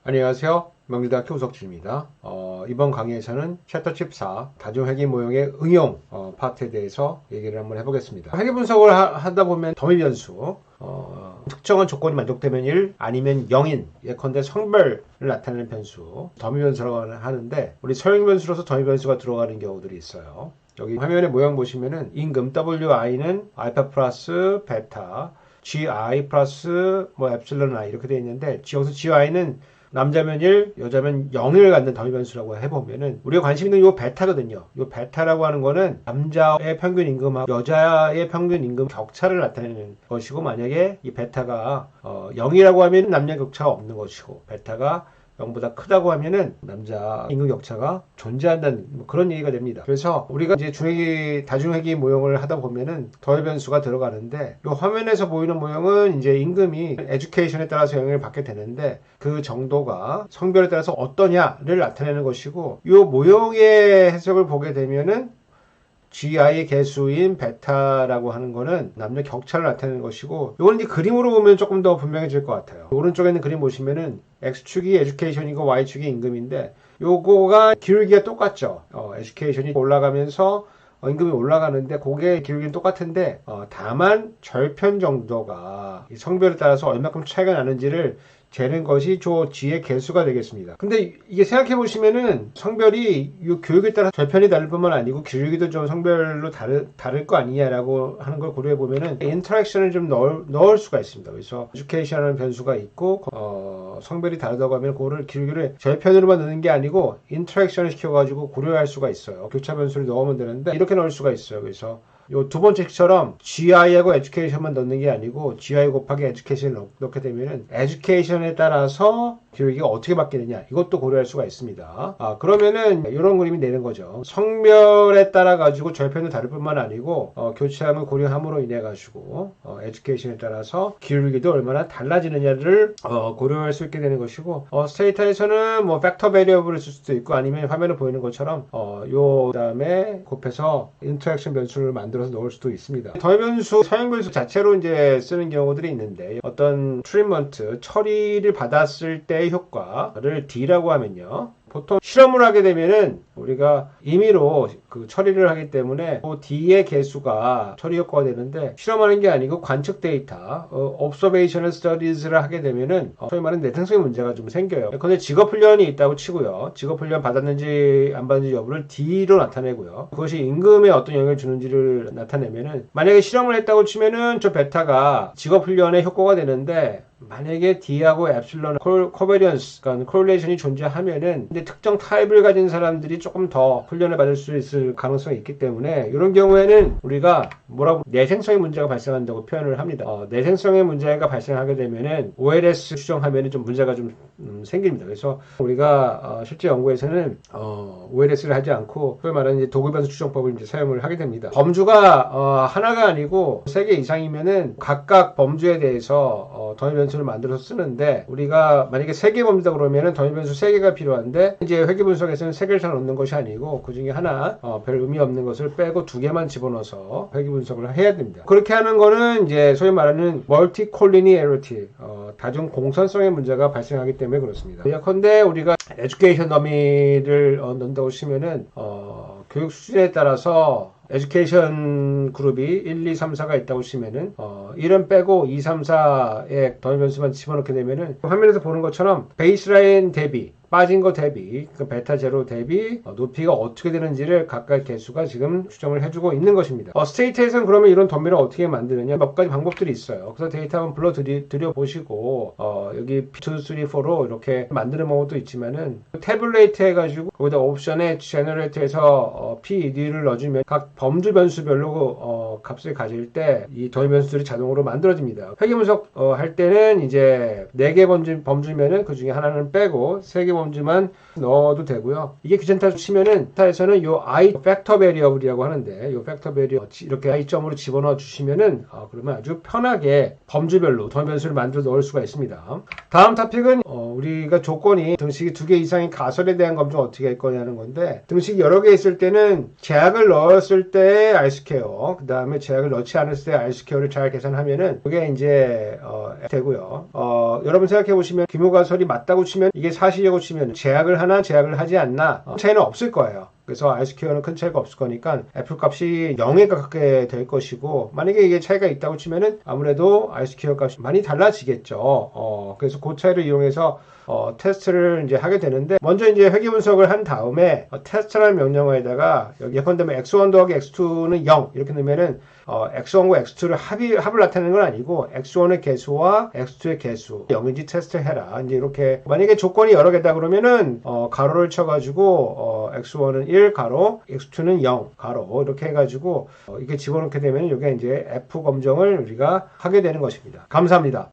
안녕하세요. 명지대학교 우석진입니다. 이번 강의에서는 챕터 14 다중회귀 모형의 응용 파트에 대해서 얘기를 한번 해보겠습니다. 회귀 분석을 하다 보면 더미 변수, 특정한 조건이 만족되면 1, 아니면 0인, 예컨대 성별을 나타내는 변수, 더미 변수라고 하는데 우리 서형 변수로서 더미 변수가 들어가는 경우들이 있어요. 여기 화면에 모형 보시면은 임금 wi는 알파 플러스 베타, gi 플러스 엡실론 i 이렇게 되어 있는데 여기서 gi는 남자면 1, 여자면 0을 갖는 더미 변수라고 해보면은 우리가 관심 있는 요 베타거든요. 요 베타라고 하는 거는 남자의 평균 임금하고 여자의 평균 임금 격차를 나타내는 것이고, 만약에 이 베타가 0이라고 하면 남녀 격차가 없는 것이고, 베타가 0보다 크다고 하면은 남자 임금 격차가 존재한다는 그런 얘기가 됩니다. 그래서 우리가 이제 다중회귀 모형을 하다 보면은 더미 변수가 들어가는데, 이 화면에서 보이는 모형은 이제 임금이 에듀케이션에 따라서 영향을 받게 되는데 그 정도가 성별에 따라서 어떠냐를 나타내는 것이고, 이 모형의 해석을 보게 되면은 GI의 개수인 베타라고 하는 거는 남녀 격차를 나타내는 것이고, 이건 이제 그림으로 보면 조금 더 분명해질 것 같아요. 오른쪽에 있는 그림 보시면은 X축이 에듀케이션이고 Y축이 임금인데, 요거가 기울기가 똑같죠. 에듀케이션이 올라가면서 임금이 올라가는데 그게 기울기는 똑같은데, 다만 절편 정도가 성별에 따라서 얼마큼 차이가 나는지를 재는 것이 저 G의 개수가 되겠습니다. 근데 이게 생각해 보시면은 성별이 이 교육에 따라 절편이 다를 뿐만 아니고 기울기도 좀 성별로 다를 거 아니냐라고 하는 걸 고려해 보면은 인터랙션을 좀 넣을 수가 있습니다. 그래서 에듀케이션이라는 변수가 있고 성별이 다르다고 하면 그거를 기울기를 절편으로만 넣는 게 아니고 인터랙션을 시켜가지고 고려할 수가 있어요. 교차 변수를 넣으면 되는데 이렇게 넣을 수가 있어요. 그래서 요 두 번째처럼 GI하고 에듀케이션만 넣는 게 아니고 GI 곱하기 에듀케이션을 넣게 되면은 에듀케이션에 따라서 기울기가 어떻게 바뀌느냐, 이것도 고려할 수가 있습니다. 그러면은 이런 그림이 되는 거죠. 성별에 따라 가지고 절편도 다를 뿐만 아니고 교차함을 고려함으로 인해 가지고 에듀케이션에 따라서 기울기도 얼마나 달라지느냐를 고려할 수 있게 되는 것이고, 스테이터에서는 뭐 팩터 베리어블을 쓸 수도 있고, 아니면 화면에 보이는 것처럼 요 다음에 곱해서 인터랙션 변수를 만들어서 넣을 수도 있습니다. 더미 변수, 서형 변수 자체로 이제 쓰는 경우들이 있는데, 어떤 트리트먼트 처리를 받았을 때 효과를 D라고 하면요, 보통 실험을 하게 되면은 우리가 임의로 그 처리를 하기 때문에 그 D의 개수가 처리 효과가 되는데, 실험하는 게 아니고 관측 데이터, observational studies를 하게 되면은 소위 말하는 내생성의 문제가 좀 생겨요. 근데 직업 훈련이 있다고 치고요, 직업 훈련 받았는지 안 받았는지 여부를 D로 나타내고요, 그것이 임금에 어떤 영향을 주는지를 나타내면은, 만약에 실험을 했다고 치면은 저 베타가 직업 훈련에 효과가 되는데, 만약에 D하고 엡실론 코베리언스, 그러니까 코릴레이션이 존재하면은, 근데 특정 타입을 가진 사람들이 조금 더 훈련을 받을 수 있을 가능성이 있기 때문에, 이런 경우에는 우리가 내생성의 문제가 발생한다고 표현을 합니다. 내생성의 문제가 발생하게 되면은 OLS 추정하면은 좀 문제가 좀 생깁니다. 그래서 우리가 실제 연구에서는 OLS를 하지 않고 소위 말하는 이제 도구변수 추정법을 이제 사용을 하게 됩니다. 범주가 하나가 아니고 3개 이상이면은 각각 범주에 대해서 더미 변수를 만들어서 쓰는데, 우리가 만약에 3개 범주다 그러면은 더미 변수 3개가 필요한데, 이제 회귀 분석에서는 3개를 잘 넣는 것이 아니고 그 중에 하나 별 의미 없는 것을 빼고 2개만 집어넣어서 회귀 분석을 해야 됩니다. 그렇게 하는 거는 이제 소위 말하는 멀티 콜리니에리티, 다중 공선성의 문제가 발생하기 때문에 그렇습니다. 예컨대 우리가 에듀케이션 더미를 넣는다고 치면은 교육 수준에 따라서 에듀케이션 그룹이 1, 2, 3, 4가 있다고 치면은 1은 빼고 2, 3, 4의 더미 변수만 집어넣게 되면은 화면에서 보는 것처럼 베이스라인 대비, 빠진 거 대비, 그 베타 제로 대비 높이가 어떻게 되는지를 각각 개수가 지금 추정을 해주고 있는 것입니다. 스테이트에서는 그러면 이런 더미를 어떻게 만드느냐, 몇 가지 방법들이 있어요. 그래서 데이터 한번 불러 보시고 여기 2, 3, 4로 이렇게 만드는 방법도 있지만은, 태블레이트 해가지고 거기다 옵션에 제너레이트해서 PED를 넣어주면 각 범주 변수별로 값을 가질 때 이 더미 변수들이 자동으로 만들어집니다. 회귀 분석 할 때는 이제 4개 범주면은 그 중에 하나는 빼고 3개 범주만 넣어도 되고요. 이게 귀찮다 치면은 타에서는 요 I 팩터 베리어블이라고 하는데 요 팩터 베리어 이렇게 I점으로 집어넣어 주시면은 그러면 아주 편하게 범주별로 더미 변수를 만들어 넣을 수가 있습니다. 다음 토픽은 우리가 조건이 등식이 2개 이상인 가설에 대한 검증 어떻게 할 거냐는 건데, 등식이 여러 개 있을 때는 제약을 넣었을 때 R 스퀘어, 그 다음에 제약을 넣지 않았을 때 R 스퀘어를 잘 계산하면은 그게 이제 되고요. 여러분 생각해 보시면 규모가설이 맞다고 치면 이게 사실이라고 치면 제약을 하나 제약을 하지 않나 차이는 없을 거예요. 그래서 R 스퀘어는 큰 차이가 없을 거니까 F 값이 0에 가깝게 될 것이고, 만약에 이게 차이가 있다고 치면은 아무래도 R 스퀘어 값이 많이 달라지겠죠. 그래서 그 차이를 이용해서 테스트를 이제 하게 되는데, 먼저 이제 회귀 분석을 한 다음에 테스트라는 명령어에다가 여기 예컨대 x1 더하기 x2는 0 이렇게 넣으면은 x1과 x2를 합을 나타내는 건 아니고 x1의 개수와 x2의 개수 0인지 테스트해라. 이제 이렇게 만약에 조건이 여러 개다 그러면은 가로를 쳐가지고 x1은 1 가로, x2는 0 가로 이렇게 해가지고 이렇게 집어넣게 되면 이게 이제 F 검정을 우리가 하게 되는 것입니다. 감사합니다.